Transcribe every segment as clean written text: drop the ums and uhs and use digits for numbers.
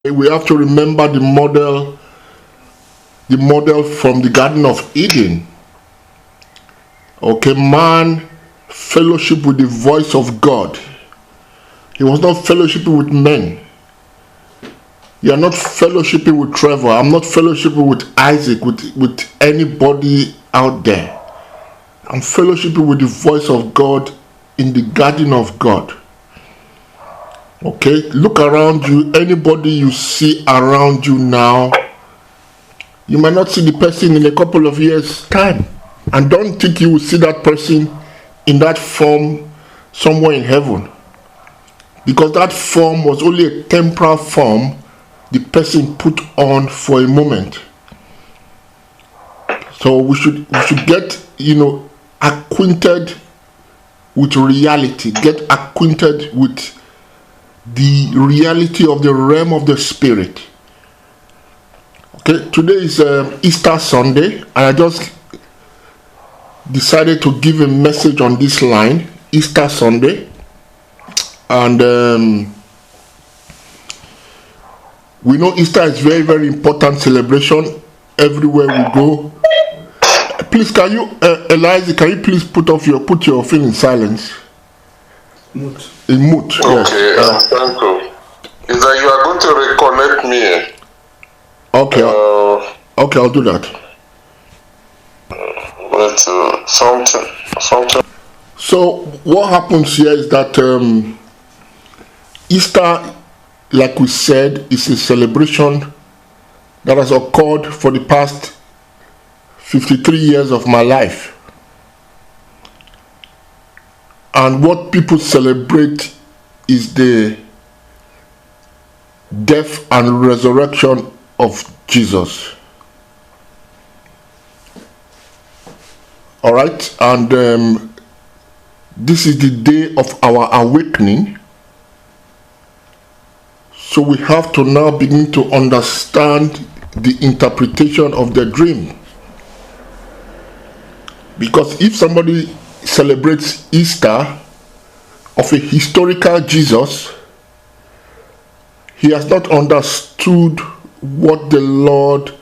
We have to remember the model from the Garden of Eden. Okay, man fellowship with the voice of God. He was not fellowshipping with men. You are not fellowshipping with Trevor. I'm not fellowshipping with Isaac, with anybody out there. I'm fellowshipping with the voice of God in the garden of God. Okay, look around you. Anybody you see around you now, you might not see the person in a couple of years' time. And don't think you will see that person in that form somewhere in heaven. Because that form was only a temporal form the person put on for a moment. So we should get, acquainted with reality. Get acquainted with the reality of the realm of the spirit. Okay, today is Easter Sunday, and I just decided to give a message on this line, Easter Sunday. And we know Easter is very, very important celebration everywhere we go. Please, can you, Eliza, can you please put your phone in silence? Mute. In mute, yes. Okay, thank you. Is that you are going to reconnect me? Okay, okay, I'll do that. But something. So what happens here is that Easter, like we said, is a celebration that has occurred for the past 53 years of my life. And what people celebrate is the death and resurrection of Jesus. All right, and this is the day of our awakening. So we have to now begin to understand the interpretation of the dream. Because if somebody celebrates Easter of a historical Jesus, he has not understood what the Lord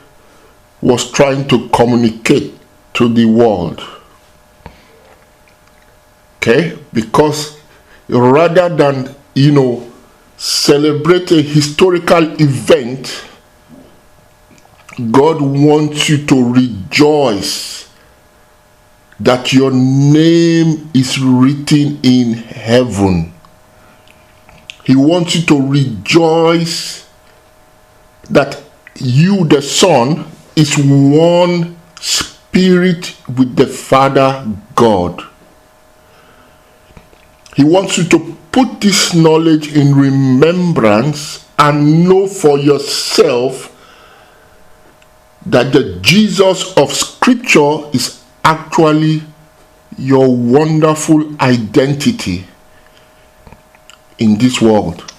was trying to communicate to the world. Okay? Because rather than, celebrate a historical event, God wants you to rejoice that your name is written in heaven. He wants you to rejoice that you, the Son, is one spirit with the Father God. He wants you to put this knowledge in remembrance and know for yourself that the Jesus of Scripture is actually your wonderful identity in this world.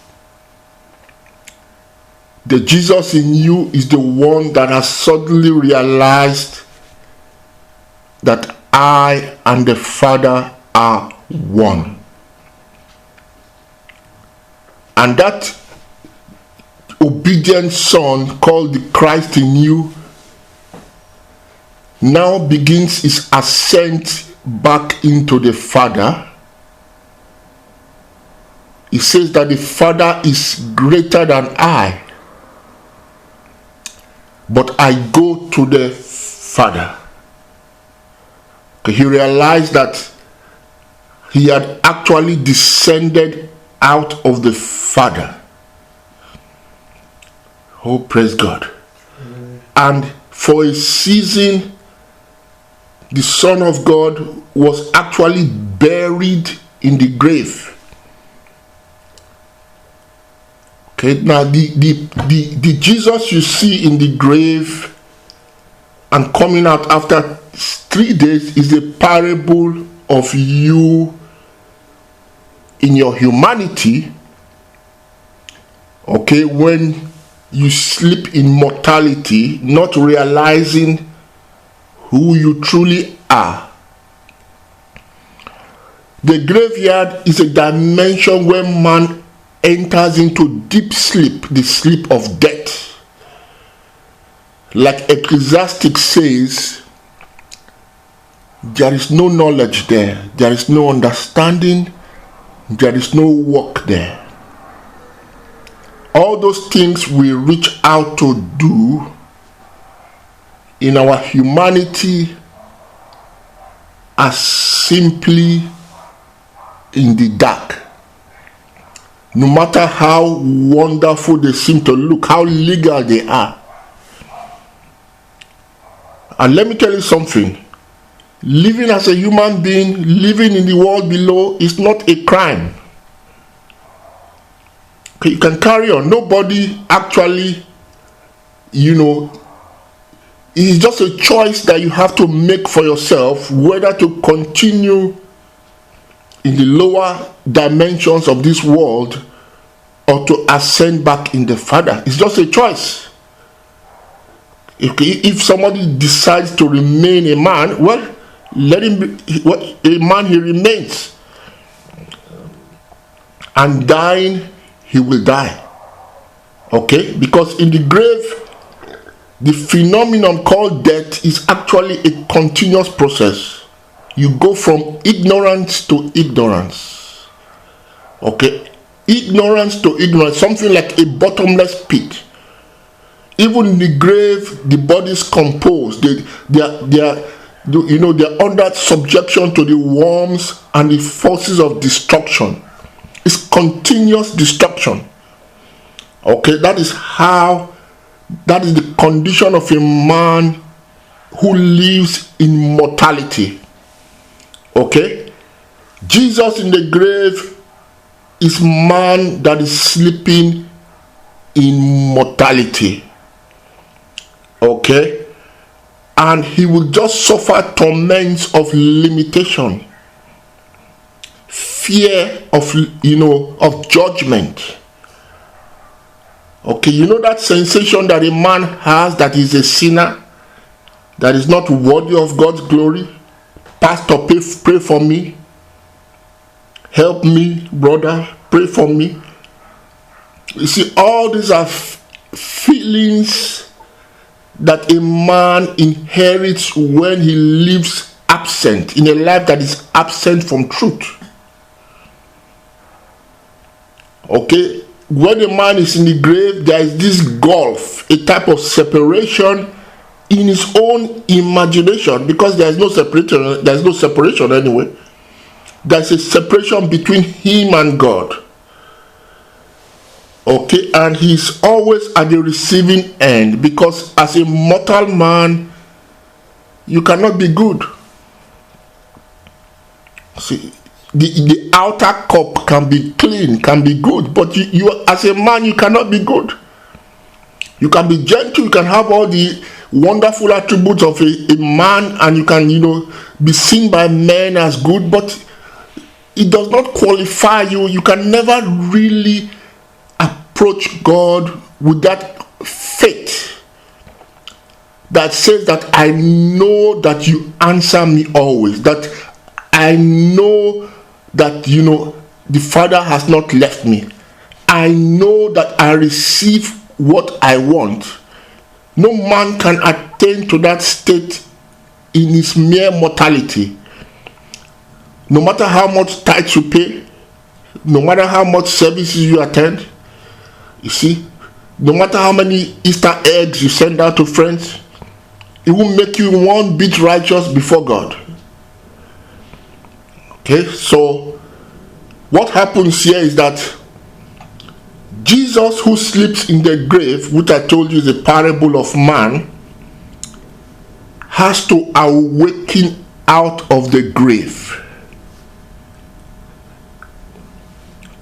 The Jesus in you is the one that has suddenly realized that I and the Father are one. And that obedient Son, called the Christ in you, now begins his ascent back into the Father. He says that the Father is greater than I, but I go to the Father. He realized that he had actually descended out of the Father. Oh, praise God. And for a season, the Son of God was actually buried in the grave. Okay, now the Jesus you see in the grave and coming out after 3 days is a parable of you in your humanity, okay, when you sleep in mortality, not realizing who you truly are. The graveyard is a dimension where man enters into deep sleep, the sleep of death. Like Ecclesiastes says, there is no knowledge there, there is no understanding, there is no work there. All those things we reach out to do in our humanity are simply in the dark. No matter how wonderful they seem to look, how legal they are. And let me tell you something. Living as a human being, living in the world below is not a crime. Okay, you can carry on. Nobody actually, it's just a choice that you have to make for yourself, whether to continue in the lower dimensions of this world or to ascend back in the Father. It's just a choice. If somebody decides to remain a man, well, let him be a man. He remains, and dying, he will die. Okay, because in the grave, the phenomenon called death is actually a continuous process. You go from ignorance to ignorance. Okay, ignorance to ignorance, something like a bottomless pit. Even in the grave, the body is composed. They are under subjection to the worms and the forces of destruction. It's continuous destruction. Okay, that is the condition of a man who lives in mortality. Okay, Jesus in the grave is man that is sleeping in mortality. Okay, and he will just suffer torments of limitation, fear of judgment. Okay, that sensation that a man has that is a sinner, that is not worthy of God's glory. Pastor, pray for me. Help me, brother, pray for me. You see, all these are feelings that a man inherits when he lives absent, in a life that is absent from truth. Okay, when a man is in the grave, there is this gulf, a type of separation in his own imagination, because there is no separation anyway. There's a separation between him and God. Okay, and he's always at the receiving end, because as a mortal man, you cannot be good. See, the outer cup can be clean, can be good, but you as a man, you cannot be good. You can be gentle, you can have all the wonderful attributes of a man, and you can, be seen by men as good, but it does not qualify you. You can never really approach God with that faith that says that I know that you answer me always, that I know that the Father has not left me. I know that I receive what I want. No man can attain to that state in his mere mortality. No matter how much tithes you pay, no matter how much services you attend, you see, no matter how many Easter eggs you send out to friends, it will make you one bit righteous before God. Okay, so what happens here is that Jesus, who sleeps in the grave, which I told you is a parable of man, has to awaken out of the grave.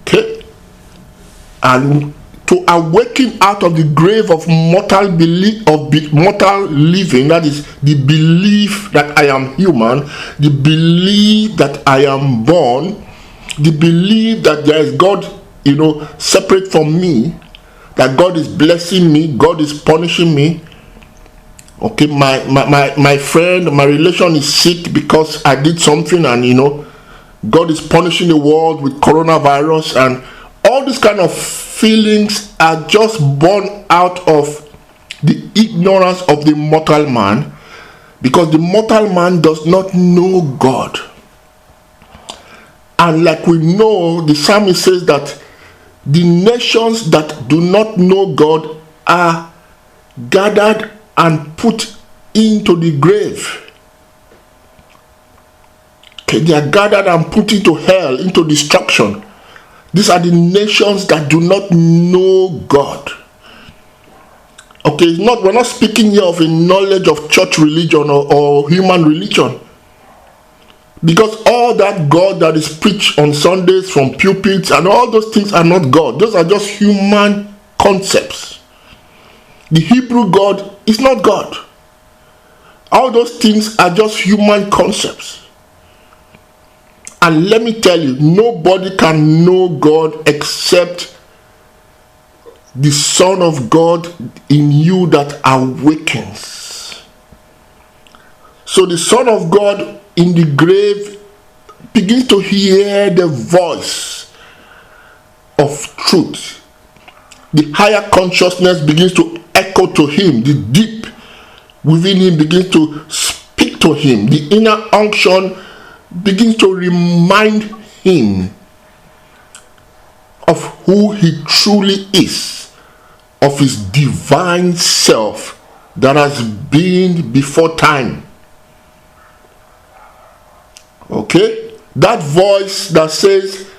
Okay, and to awaken out of the grave of mortal belief, of mortal living, that is the belief that I am human, the belief that I am born, the belief that there is God, separate from me, that God is blessing me, God is punishing me. Okay, my friend, my relation is sick because I did something, and God is punishing the world with coronavirus, and all these kind of feelings are just born out of the ignorance of the mortal man, because the mortal man does not know God. And like we know, the psalmist says that the nations that do not know God are gathered and put into the grave. Okay, they are gathered and put into hell, into destruction. These are the nations that do not know God. Okay, we're not speaking here of a knowledge of church religion or human religion. Because all that God that is preached on Sundays from pulpits and all those things are not God. Those are just human concepts. The Hebrew God is not God. All those things are just human concepts. And let me tell you, nobody can know God except the Son of God in you that awakens. So the Son of God in the grave begins to hear the voice of truth. The higher consciousness begins to echo to him. The deep within him begins to speak to him. The inner unction begins to remind him of who he truly is, of his divine self that has been before time. Okay? That voice that says,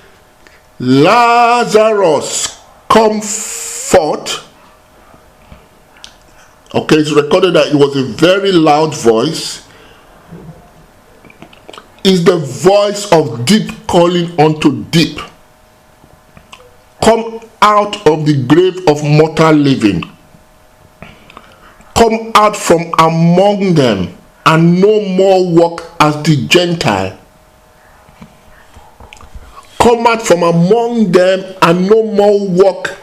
Lazarus, come forth. Okay, it's recorded that it was a very loud voice. Is the voice of deep calling unto deep. Come out of the grave of mortal living. Come out from among them and no more walk as the Gentile. Come out from among them and no more walk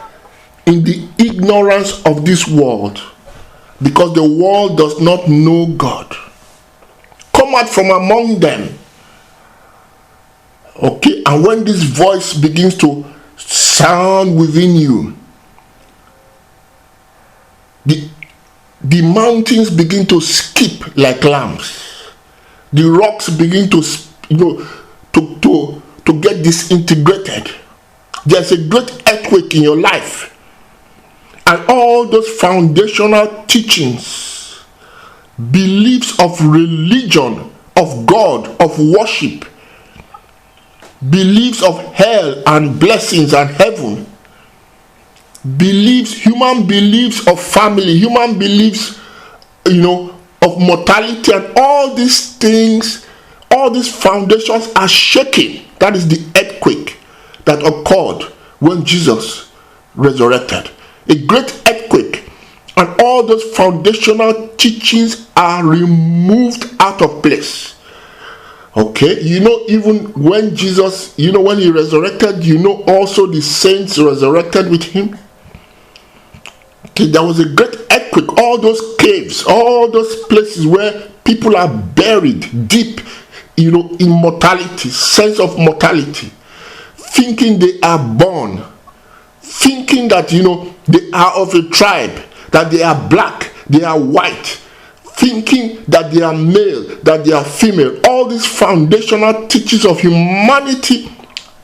in the ignorance of this world, because the world does not know God. Come out from among them. Okay, and when this voice begins to sound within you, the mountains begin to skip like lambs. The rocks begin to get disintegrated. There's a great earthquake in your life, and all those foundational teachings, beliefs of religion, of God, of worship, beliefs of hell and blessings and heaven, beliefs, human beliefs of family, human beliefs, of mortality, and all these things, all these foundations are shaking. That is the earthquake that occurred when Jesus resurrected. A great earthquake, and all those foundational teachings are removed out of place. Okay, even when Jesus, when he resurrected, also the saints resurrected with him. Okay, there was a great earthquake. All those caves, all those places where people are buried deep, in mortality, sense of mortality, thinking they are born, thinking that, they are of a tribe, that they are black, they are white, thinking that they are male, that they are female. All these foundational teachings of humanity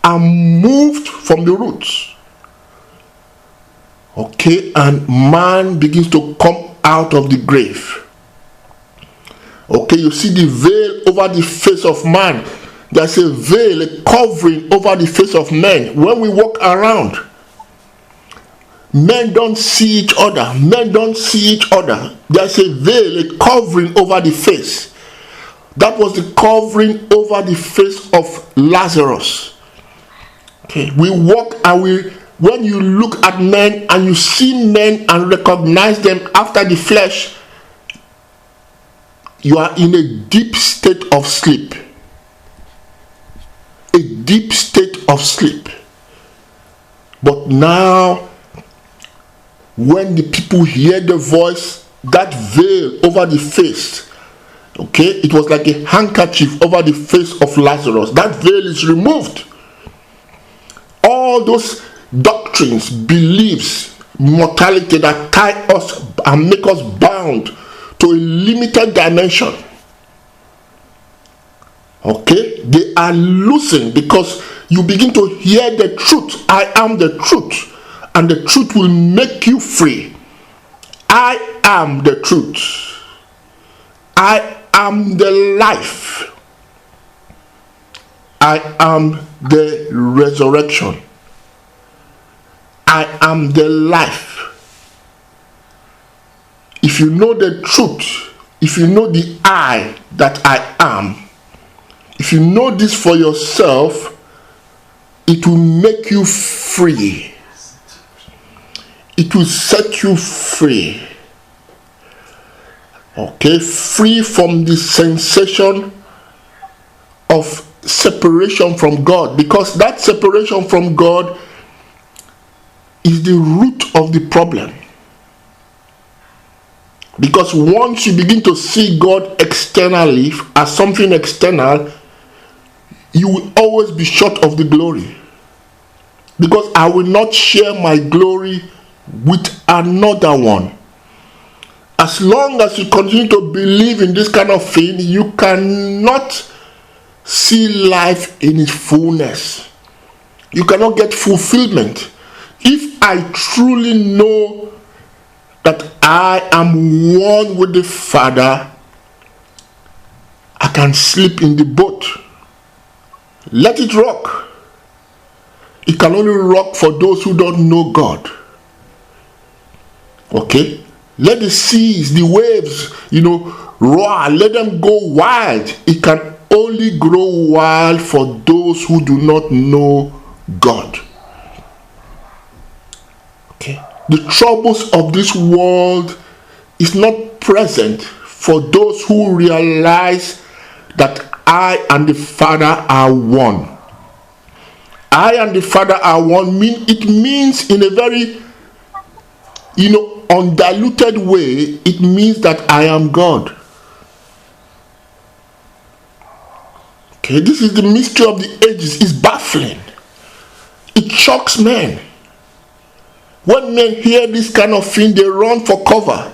are moved from the roots. Okay, and man begins to come out of the grave. Okay, you see the veil over the face of man. There's a veil, a covering over the face of men. When we walk around, men don't see each other. Men don't see each other. There's a veil, a covering over the face. That was the covering over the face of Lazarus. Okay, we walk and when you look at men and you see men and recognize them after the flesh, you are in a deep state of sleep. A deep state of sleep. But now, when the people hear the voice, that veil over the face, okay, it was like a handkerchief over the face of Lazarus. That veil is removed. All those doctrines, beliefs, mortality that tie us and make us bound to a limited dimension. Okay? They are loosened because you begin to hear the truth. I am the truth. And the truth will make you free. I am the truth. I am the life. I am the resurrection. I am the life. If you know the truth, if you know the I that I am, if you know this for yourself, it will make you free. It will set you free. Okay, free from the sensation of separation from God, because that separation from God is the root of the problem. Because once you begin to see God externally as something external, you will always be short of the glory. Because I will not share my glory with another one. As long as you continue to believe in this kind of thing, you cannot see life in its fullness. You cannot get fulfillment. If I truly know that I am one with the Father, I can sleep in the boat. Let it rock. It can only rock for those who don't know God. Okay? Let the seas, the waves, roar. Let them go wild. It can only grow wild for those who do not know God. Okay? The troubles of this world is not present for those who realize that I and the Father are one. I and the Father are one. It means in a very, undiluted way, it means that I am God. Okay, this is the mystery of the ages. It's baffling. It shocks men. When men hear this kind of thing, they run for cover.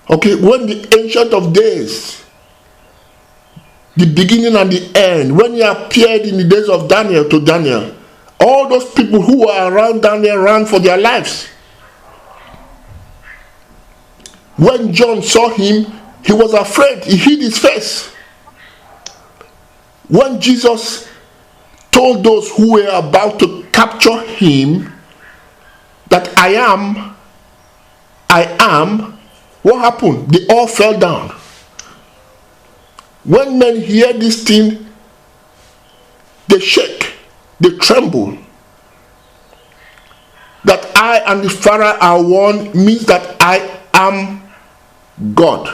Okay, when the Ancient of Days, the beginning and the end, when he appeared in the days of Daniel to Daniel, all those people who were around Daniel ran for their lives. When John saw him, he was afraid. He hid his face. When Jesus told those who were about to capture him that I am, what happened? They all fell down. When men hear this thing, they shake, they tremble. That I and the Father are one means that I am God.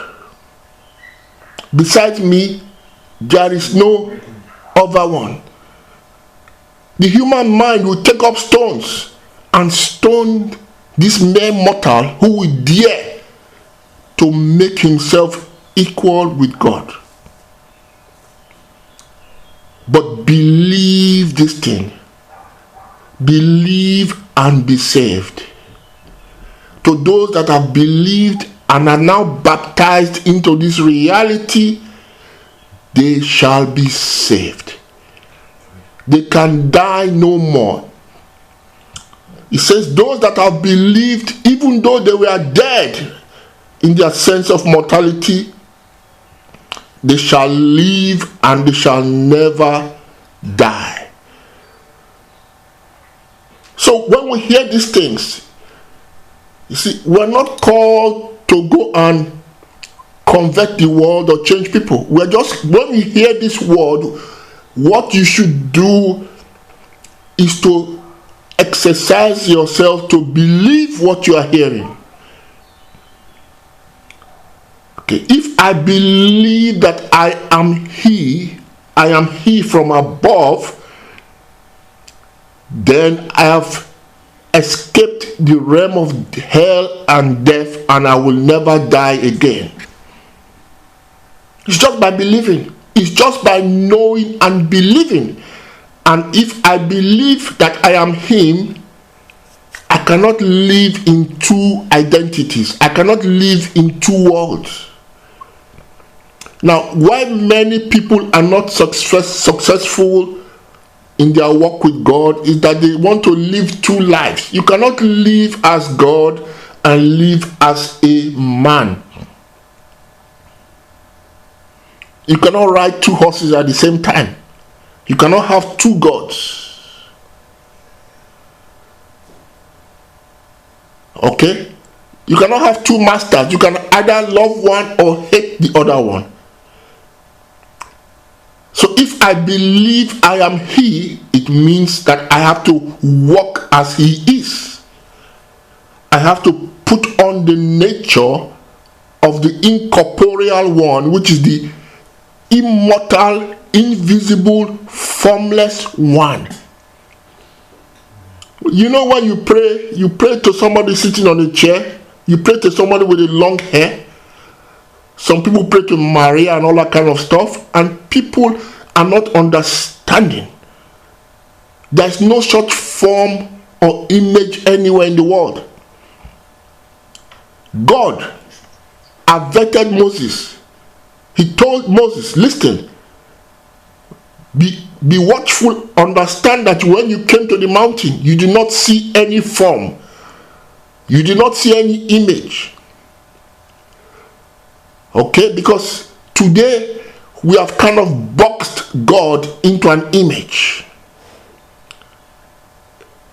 Besides me, there is no other one. The human mind will take up stones and stone this mere mortal who will dare to make himself equal with God. But believe this thing. Believe and be saved. To those that have believed and are now baptized into this reality, they shall be saved. They can die no more. It says those that have believed, even though they were dead in their sense of mortality, they shall live and they shall never die. So when we hear these things, you see, we're not called to go and convert the world or change people. We're just, when we hear this word, what you should do is to exercise yourself to believe what you are hearing. Okay, if I believe that I am he from above, then I have escaped the realm of hell and death, and I will never die again. It's just by believing. It's just by knowing and believing. And if I believe that I am him, I cannot live in two identities. I cannot live in two worlds. Now, why many people are not successful in their walk with God is that they want to live two lives. You cannot live as God and live as a man. You cannot ride two horses at the same time. You cannot have two gods. Okay? You cannot have two masters. You can either love one or hate the other one. So if I believe I am he, it means that I have to walk as he is. I have to put on the nature of the incorporeal one, which is the immortal, invisible, formless one. You know, when you pray to somebody sitting on a chair, you pray to somebody with a long hair. Some people pray to Maria and all that kind of stuff, and people are not understanding. There's no such form or image anywhere in the world. God averted Moses. He told Moses, listen, be watchful, understand that when you came to the mountain, you did not see any form. You did not see any image. Okay, because today we have kind of boxed God into an image.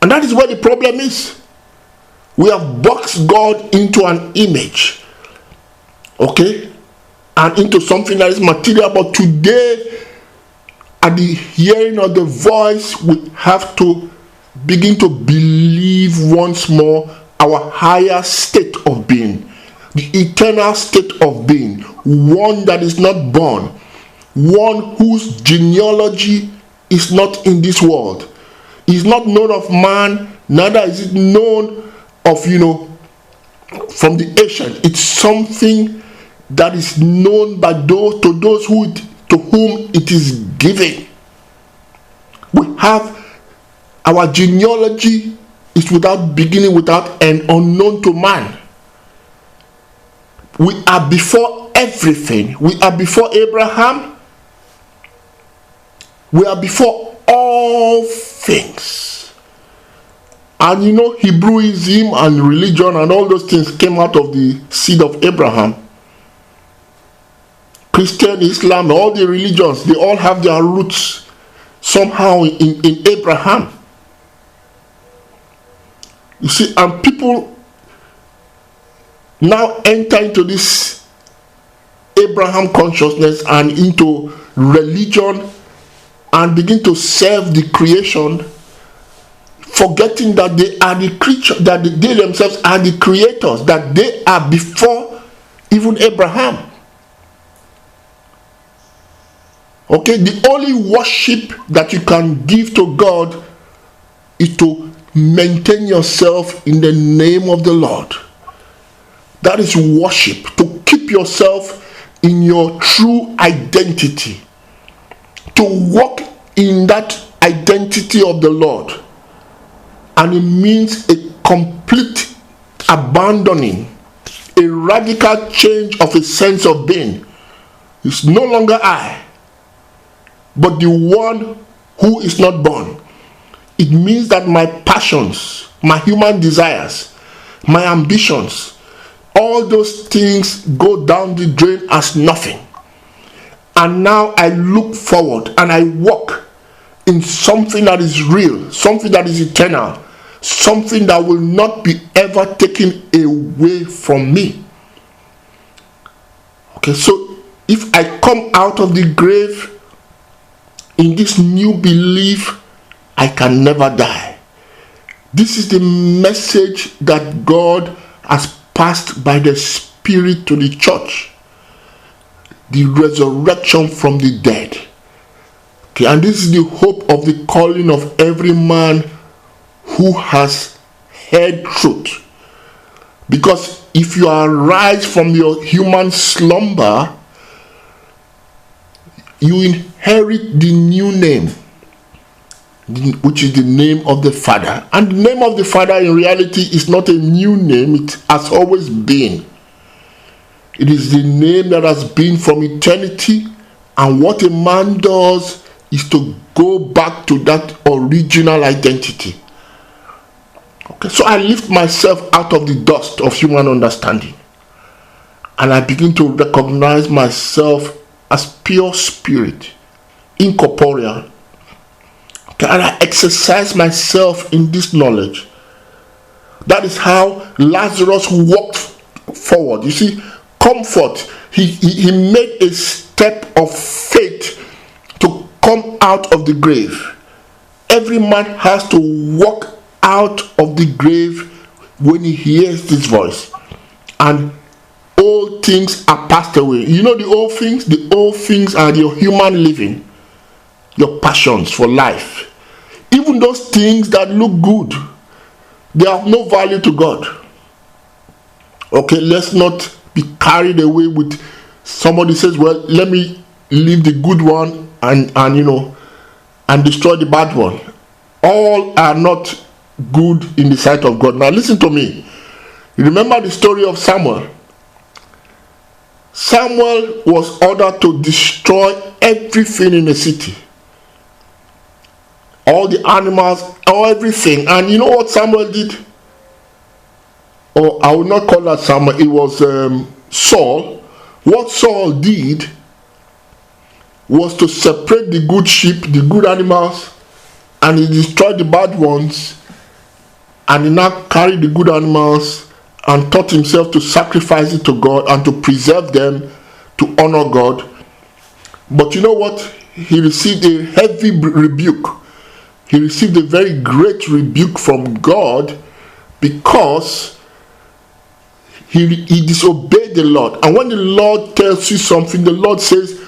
And that is where the problem is. We have boxed God into an image. Okay? And into something that is material. But today, at the hearing of the voice, we have to begin to believe once more our higher state of being. The eternal state of being. One that is not born. One whose genealogy is not in this world. Is not known of man, neither is it known of, from the ancient. It's something that is known by those to whom it is given. We have our genealogy is without beginning, without end, unknown to man. We are before everything. We are before Abraham. We are before all things. And Hebrewism and religion and all those things came out of the seed of Abraham. Christian, Islam, all the religions, they all have their roots somehow in Abraham. You see, and people now enter into this Abraham consciousness and into religion and begin to serve the creation, forgetting that they are the creature, that they themselves are the creators, that they are before even Abraham. Okay, the only worship that you can give to God is to maintain yourself in the name of the Lord. That is worship, to keep yourself in your true identity, to walk in that identity of the Lord. And it means a complete abandoning, a radical change of a sense of being. It's no longer I, but the one who is not born. It means that my passions, my human desires, my ambitions, all those things go down the drain as nothing. And now I look forward and I walk in something that is real, something that is eternal, something that will not be ever taken away from me. Okay, so if I come out of the grave in this new belief, I can never die. This is the message that God has passed by the Spirit to the church. The resurrection from the dead. Okay, and this is the hope of the calling of every man who has heard truth. Because if you arise from your human slumber, you inherit the new name. which is the name of the Father. And the name of the Father in reality is not a new name, it has always been. It is the name that has been from eternity, and what a man does is to go back to that original identity. Okay, so I lift myself out of the dust of human understanding, and I begin to recognize myself as pure spirit, incorporeal. Okay, and I exercise myself in this knowledge. That is how Lazarus walked forward. You see, comfort. He made a step of faith to come out of the grave. Every man has to walk out of the grave when he hears this voice, and all things are passed away. You know the old things? The old things are your human living, your passions for life. Even those things that look good, they have no value to God. Okay, let's not be carried away with somebody says, well, let me leave the good one and destroy the bad one. All are not good in the sight of God. Now listen to me. You remember the story of Samuel? Samuel was ordered to destroy everything in the city. All the animals, everything. And you know what Samuel did? I will not call that Samuel, it was Saul. What Saul did was to separate the good sheep, the good animals, and he destroyed the bad ones, and he now carried the good animals and taught himself to sacrifice it to God and to preserve them to honor God. But you know what? He received a heavy rebuke. He received a very great rebuke from God because he disobeyed the Lord. And when the Lord tells you something, the Lord says,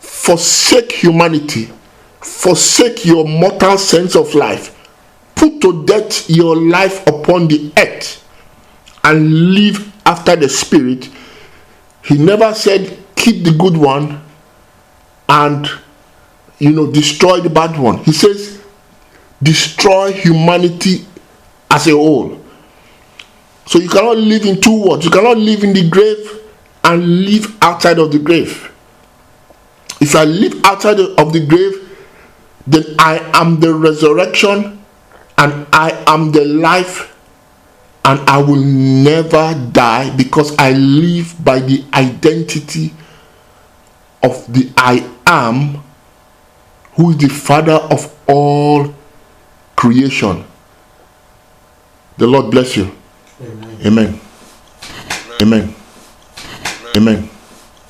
forsake humanity, forsake your mortal sense of life, put to death your life upon the earth and live after the Spirit. He never said keep the good one and destroy the bad one. He says destroy humanity as a whole. So you cannot live in two worlds. You cannot live in the grave and live outside of the grave. If I live outside of the grave, then I am the resurrection and I am the life, and I will never die because I live by the identity of the I am, who is the Father of all creation. The Lord bless you. Amen. Amen. Amen. Amen.